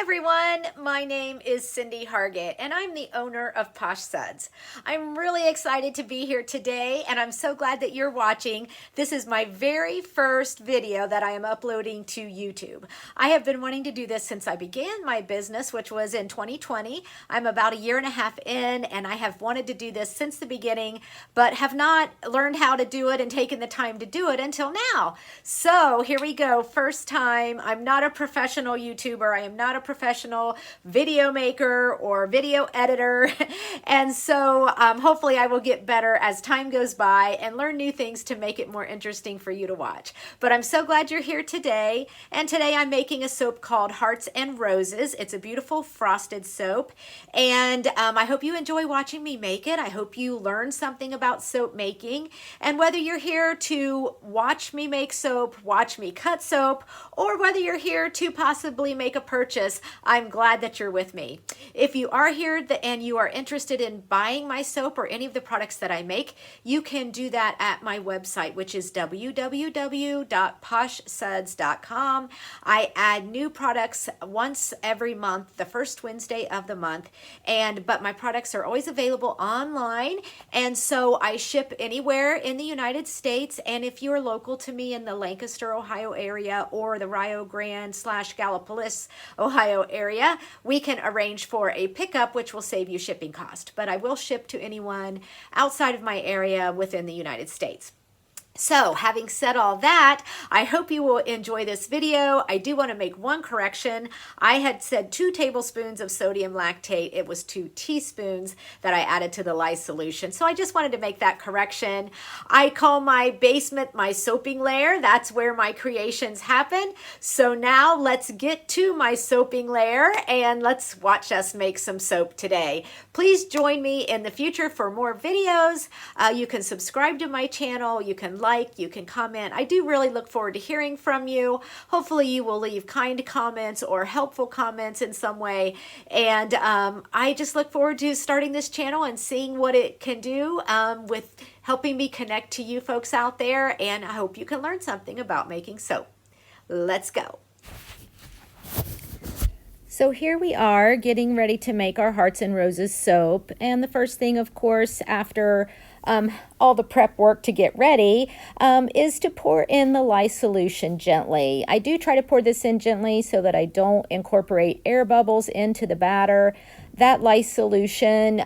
everyone, my name is Cindy Hargett and I'm the owner of Posh Suds. I'm really excited to be here today and I'm so glad that you're watching. This is my very first video that I am uploading to YouTube. I have been wanting to do this since I began my business, which was in 2020. I'm about a year and a half in and I have wanted to do this since the beginning, but have not learned how to do it and taken the time to do it until now. So here we go, first time. I'm not a professional YouTuber. I am not a professional video maker or video editor. And so hopefully I will get better as time goes by and learn new things to make it more interesting for you to watch. But I'm so glad you're here today. And today I'm making a soap called Hearts and Roses. It's a beautiful frosted soap. And I hope you enjoy watching me make it. I hope you learn something about soap making. And whether you're here to watch me make soap, watch me cut soap, or whether you're here to possibly make a purchase, I'm glad that you're with me. If you are here and you are interested in buying my soap or any of the products that I make, you can do that at my website, which is www.poshsuds.com. I add new products once every month, the first Wednesday of the month, but my products are always available online, and so I ship anywhere in the United States. And if you're local to me in the Lancaster, Ohio area or the Rio Grande / Gallipolis, Ohio area, we can arrange for a pickup, which will save you shipping cost. But I will ship to anyone outside of my area within the United States. So having said all that, I hope you will enjoy this video. I do want to make one correction. I had said 2 tablespoons of sodium lactate. It was 2 teaspoons that I added to the lye solution. So I just wanted to make that correction. I call my basement my soaping layer. That's where my creations happen. So now let's get to my soaping layer and let's watch us make some soap today. Please join me in the future for more videos. You can subscribe to my channel. You can you can comment. I do really look forward to hearing from you. Hopefully you will leave kind comments or helpful comments in some way. And I just look forward to starting this channel and seeing what it can do with helping me connect to you folks out there. And I hope you can learn something about making soap. Let's go. So here we are getting ready to make our Hearts and Roses soap. And the first thing, of course, after all the prep work to get ready is to pour in the lye solution gently. I do try to pour this in gently so that I don't incorporate air bubbles into the batter. That lye solution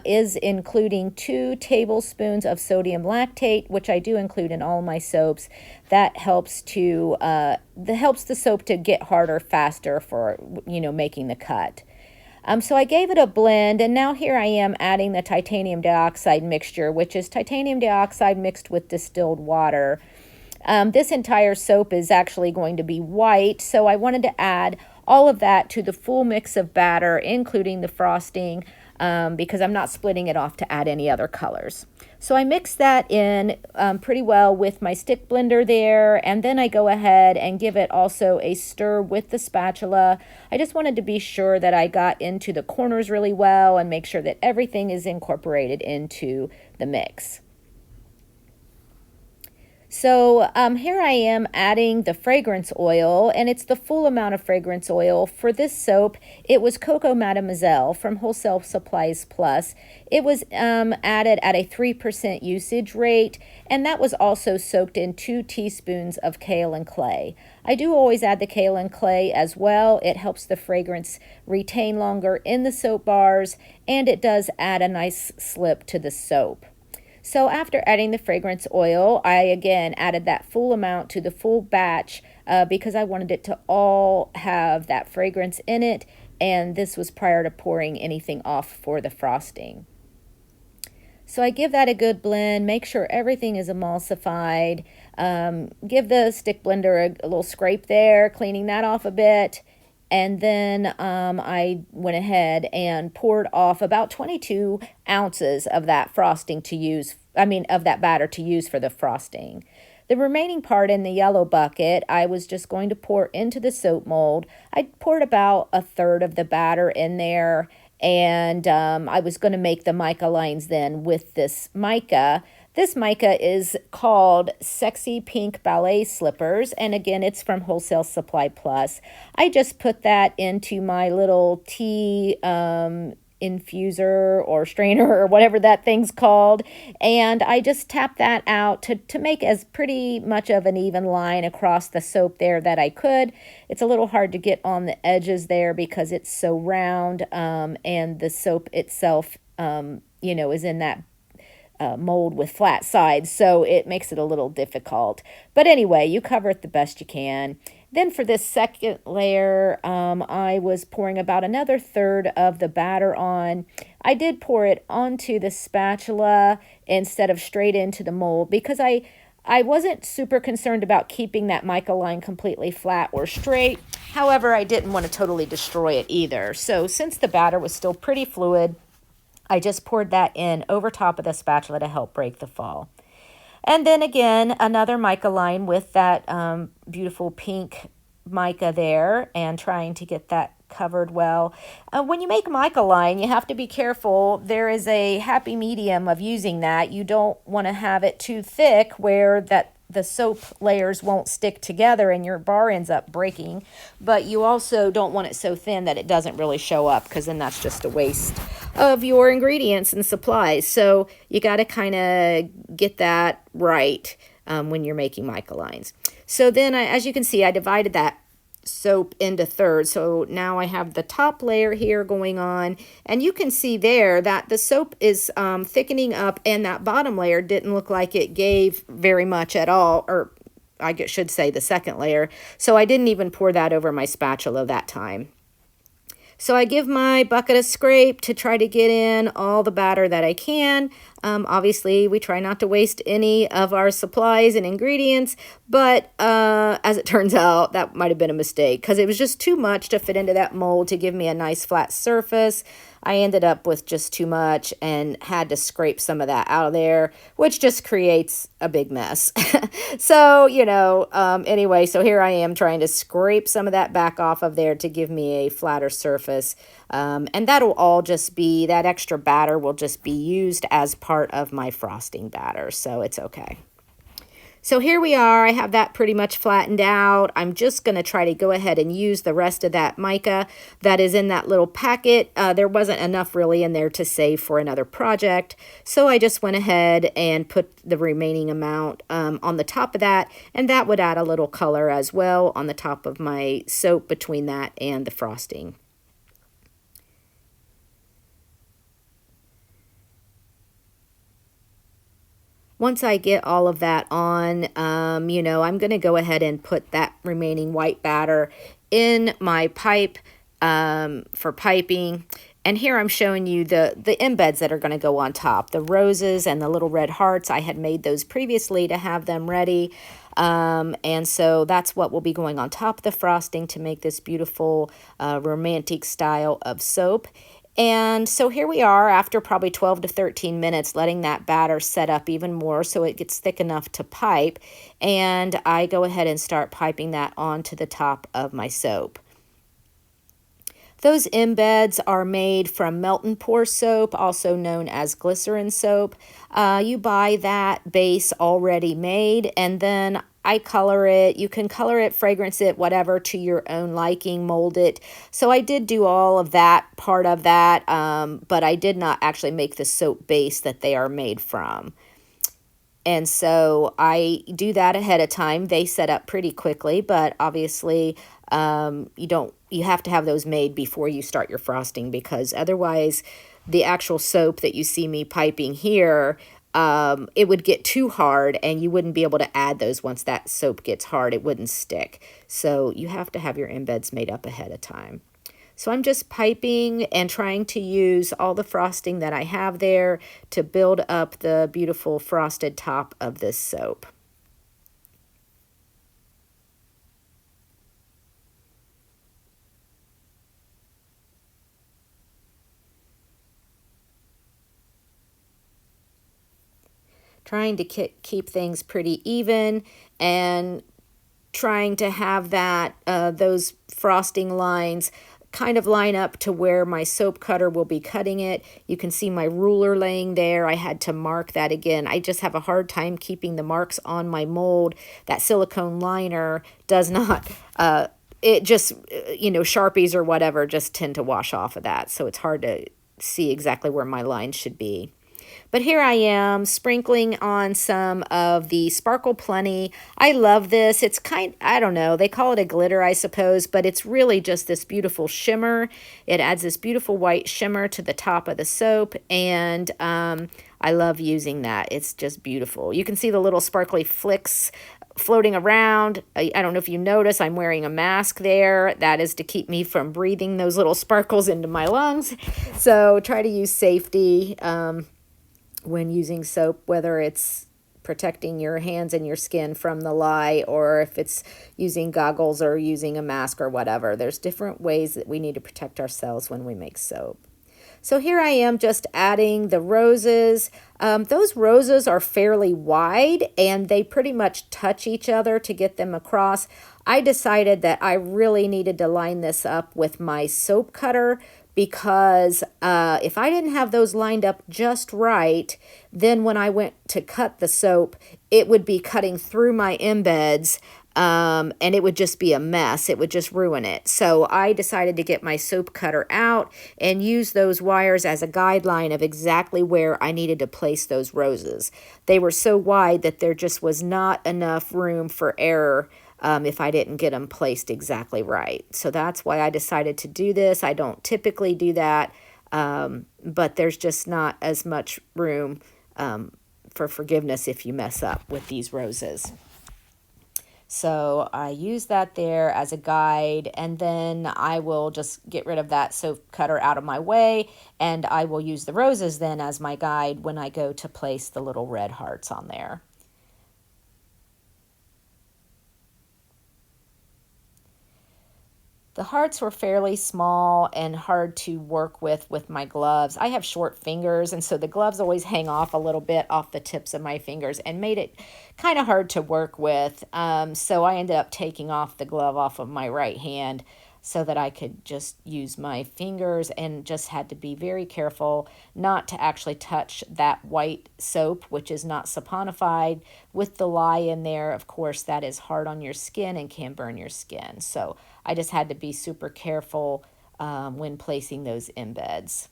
is including 2 tablespoons of sodium lactate, which I do include in all my soaps. That helps helps the soap to get harder faster for making the cut. So I gave it a blend, and now here I am adding the titanium dioxide mixture, which is titanium dioxide mixed with distilled water. This entire soap is actually going to be white, so I wanted to add all of that to the full mix of batter, including the frosting, because I'm not splitting it off to add any other colors. So I mix that in pretty well with my stick blender there, and then I go ahead and give it also a stir with the spatula. I just wanted to be sure that I got into the corners really well and make sure that everything is incorporated into the mix. So here I am adding the fragrance oil, and it's the full amount of fragrance oil. For this soap, it was Coco Mademoiselle from Wholesale Supplies Plus. It was added at a 3% usage rate, and that was also soaked in 2 teaspoons of kaolin clay. I do always add the kaolin clay as well. It helps the fragrance retain longer in the soap bars, and it does add a nice slip to the soap. So after adding the fragrance oil, I again added that full amount to the full batch because I wanted it to all have that fragrance in it, and this was prior to pouring anything off for the frosting. So I give that a good blend, make sure everything is emulsified, give the stick blender a little scrape there, cleaning that off a bit. And then I went ahead and poured off about 22 ounces of that frosting to use, of that batter to use for the frosting. The remaining part in the yellow bucket, I was just going to pour into the soap mold. I poured about 1/3 of the batter in there, and I was going to make the mica lines then with this mica This mica is called Sexy Pink Ballet Slippers, and again, it's from Wholesale Supply Plus. I just put that into my little tea infuser or strainer or whatever that thing's called, and I just tap that out to make as pretty much of an even line across the soap there that I could. It's a little hard to get on the edges there because it's so round, and the soap itself is in that mold with flat sides, so it makes it a little difficult. But anyway, you cover it the best you can. Then for this second layer, I was pouring about another third of the batter on. I did pour it onto the spatula instead of straight into the mold because I wasn't super concerned about keeping that mica line completely flat or straight. However, I didn't want to totally destroy it either. So since the batter was still pretty fluid, I just poured that in over top of the spatula to help break the fall. And then again, another mica line with that beautiful pink mica there, and trying to get that covered well. When you make mica line, you have to be careful. There is a happy medium of using that. You don't want to have it too thick where the soap layers won't stick together and your bar ends up breaking, but you also don't want it so thin that it doesn't really show up, because then that's just a waste of your ingredients and supplies. So you got to kind of get that right when you're making mica lines. So then, as you can see, I divided that soap into thirds. So now I have the top layer here going on, and you can see there that the soap is thickening up, and that bottom layer didn't look like it gave very much at all, or I should say the second layer. So I didn't even pour that over my spatula that time. So I give my bucket a scrape to try to get in all the batter that I can. Obviously, we try not to waste any of our supplies and ingredients, but as it turns out, that might have been a mistake because it was just too much to fit into that mold to give me a nice flat surface. I ended up with just too much and had to scrape some of that out of there, which just creates a big mess. So, anyway, so here I am trying to scrape some of that back off of there to give me a flatter surface. And that'll all just be, that extra batter will just be used as part of my frosting batter, so it's okay. So here we are. I have that pretty much flattened out. I'm just going to try to go ahead and use the rest of that mica that is in that little packet. There wasn't enough really in there to save for another project. So I just went ahead and put the remaining amount on the top of that. And that would add a little color as well on the top of my soap between that and the frosting. Once I get all of that on, I'm going to go ahead and put that remaining white batter in my pipe for piping. And here I'm showing you the embeds that are going to go on top. The roses and the little red hearts, I had made those previously to have them ready. And so that's what will be going on top of the frosting to make this beautiful romantic style of soap. And so here we are after probably 12 to 13 minutes, letting that batter set up even more so it gets thick enough to pipe. And I go ahead and start piping that onto the top of my soap. Those embeds are made from melt and pour soap, also known as glycerin soap. You buy that base already made, and then I color it. You can color it, fragrance it, whatever, to your own liking, mold it. So I did do all of that, part of that, but I did not actually make the soap base that they are made from. And so I do that ahead of time. They set up pretty quickly, but obviously you have to have those made before you start your frosting, because otherwise the actual soap that you see me piping here, it would get too hard and you wouldn't be able to add those once that soap gets hard. It wouldn't stick. So you have to have your embeds made up ahead of time. So I'm just piping and trying to use all the frosting that I have there to build up the beautiful frosted top of this soap. Trying to keep things pretty even and trying to have that those frosting lines kind of line up to where my soap cutter will be cutting it. You can see my ruler laying there. I had to mark that again. I just have a hard time keeping the marks on my mold. That silicone liner does not, it just, Sharpies or whatever just tend to wash off of that. So it's hard to see exactly where my line should be. But here I am sprinkling on some of the Sparkle Plenty. I love this. It's I don't know, they call it a glitter, I suppose, but it's really just this beautiful shimmer. It adds this beautiful white shimmer to the top of the soap, and I love using that. It's just beautiful. You can see the little sparkly flicks floating around. I don't know if you notice, I'm wearing a mask there. That is to keep me from breathing those little sparkles into my lungs. So try to use safety when using soap, whether it's protecting your hands and your skin from the lye, or if it's using goggles or using a mask or whatever. There's different ways that we need to protect ourselves when we make soap. So here I am just adding the roses. Those roses are fairly wide and they pretty much touch each other to get them across. I decided that I really needed to line this up with my soap cutter, because if I didn't have those lined up just right, then when I went to cut the soap, it would be cutting through my embeds, and it would just be a mess. It would just ruin it. So I decided to get my soap cutter out and use those wires as a guideline of exactly where I needed to place those roses. They were so wide that there just was not enough room for error if I didn't get them placed exactly right. So that's why I decided to do this. I don't typically do that, but there's just not as much room for forgiveness if you mess up with these roses. So I use that there as a guide, and then I will just get rid of that soap cutter out of my way, and I will use the roses then as my guide when I go to place the little red hearts on there. The hearts were fairly small and hard to work with my gloves. I have short fingers, and so the gloves always hang off a little bit off the tips of my fingers and made it kind of hard to work with. So I ended up taking off the glove off of my right hand so that I could just use my fingers, and just had to be very careful not to actually touch that white soap, which is not saponified, with the lye in there. Of course, that is hard on your skin and can burn your skin. So I just had to be super careful when placing those embeds.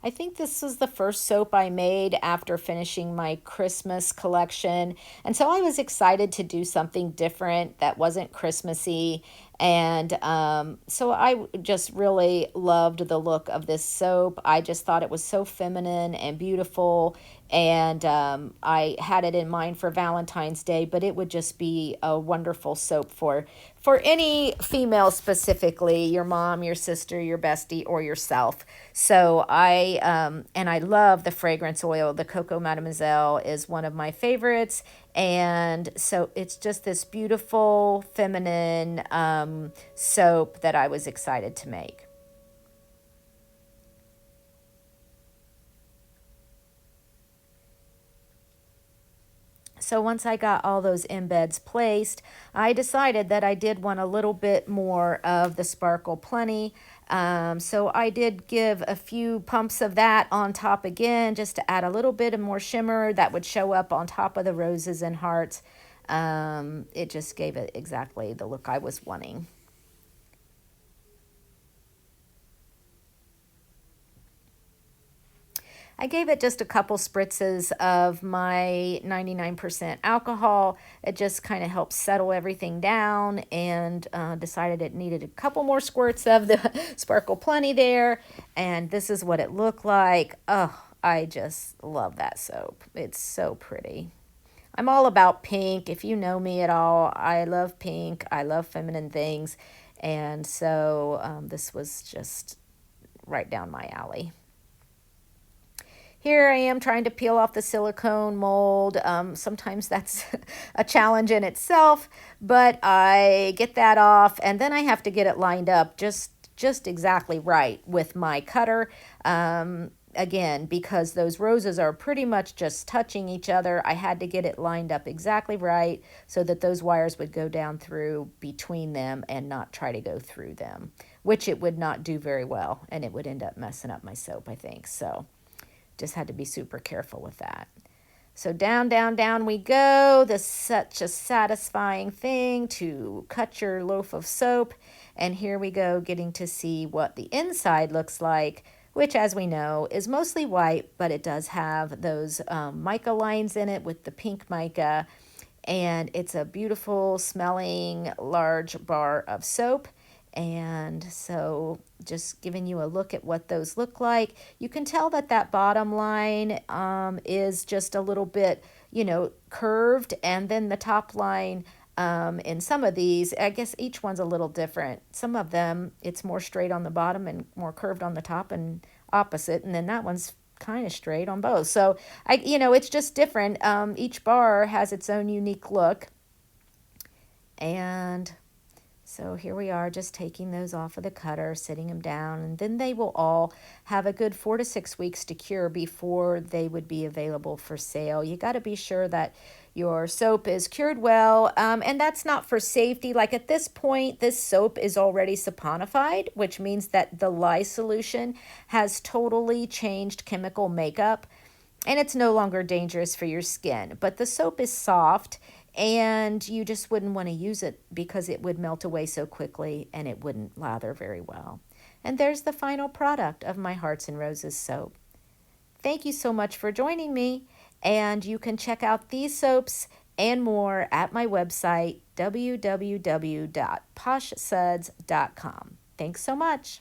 I think this was the first soap I made after finishing my Christmas collection. And so I was excited to do something different that wasn't Christmassy. And so I just really loved the look of this soap. I just thought it was so feminine and beautiful. And I had it in mind for Valentine's Day, but it would just be a wonderful soap for any female, specifically your mom, your sister, your bestie, or yourself. So I love the fragrance oil. The Coco Mademoiselle is one of my favorites. And so it's just this beautiful feminine soap that I was excited to make. So once I got all those embeds placed, I decided that I did want a little bit more of the Sparkle Plenty. So I did give a few pumps of that on top again, just to add a little bit of more shimmer that would show up on top of the roses and hearts. It just gave it exactly the look I was wanting. I gave it just a couple spritzes of my 99% alcohol. It just kind of helped settle everything down, and decided it needed a couple more squirts of the Sparkle Plenty there. And this is what it looked like. Oh, I just love that soap. It's so pretty. I'm all about pink. If you know me at all, I love pink. I love feminine things. And so this was just right down my alley. Here I am trying to peel off the silicone mold. Sometimes that's a challenge in itself, but I get that off, and then I have to get it lined up just exactly right with my cutter. again, because those roses are pretty much just touching each other, I had to get it lined up exactly right so that those wires would go down through between them and not try to go through them, which it would not do very well, and it would end up messing up my soap, I think. So just had to be super careful with that. So down, down, down we go. This is such a satisfying thing to cut your loaf of soap. And here we go, getting to see what the inside looks like, which, as we know, is mostly white, but it does have those mica lines in it with the pink mica. And it's a beautiful smelling large bar of soap. And so just giving you a look at what those look like. You can tell that that bottom line is just a little bit, curved. And then the top line in some of these, I guess each one's a little different. Some of them, it's more straight on the bottom and more curved on the top and opposite. And then that one's kind of straight on both. So, it's just different. Each bar has its own unique look. And so here we are, just taking those off of the cutter, sitting them down, and then they will all have a good 4 to 6 weeks to cure before they would be available for sale. You got to be sure that your soap is cured well, and that's not for safety. Like at this point, this soap is already saponified, which means that the lye solution has totally changed chemical makeup, and it's no longer dangerous for your skin. But the soap is soft, and you just wouldn't want to use it because it would melt away so quickly and it wouldn't lather very well. And there's the final product of my Hearts and Roses soap. Thank you so much for joining me, and you can check out these soaps and more at my website, www.poshsuds.com. Thanks so much.